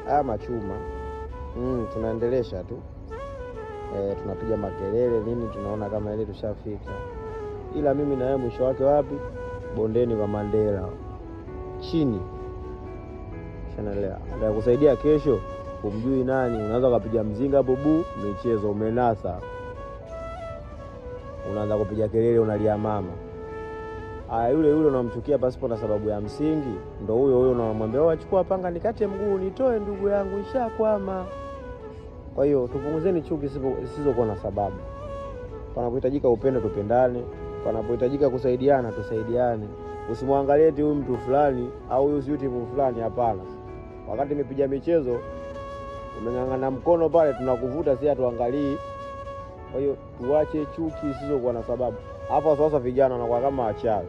haya machuma tunaendelesha tu. Tunapiga makelele nini, tunaona kama ile tushafika. Ila mimi na yeye mwisho wake wapi? Bondeni kwa Mandela. Chini. Shanalea. Ndio kusaidia kesho, kumjui nani, unaanza kupiga mzinga bubu, michezo umenasa. Unaanza kupiga kelele, unalia mama. Yule unamchukia pasipo na sababu ya msingi, ndio huyo unamwambia achukua panga nikate mguu nitoe ndugu yangu ishakwama. Kwa hiyo tupunguzeni chuki zisizokuwa na sababu. Panapohitajika upendo tupendane, panapohitajika kusaidiana tusaidiane. Usimwangalie eti huyu mtu fulani au huyu si timu fulani, hapana. Wakati nimepiga michezo umengangana mkono pale tunakuvuta, si atuangalie. Kwa hiyo tuache chuki zisizokuwa na sababu. Hapo sasa vijana wanakuwa kama wachawi.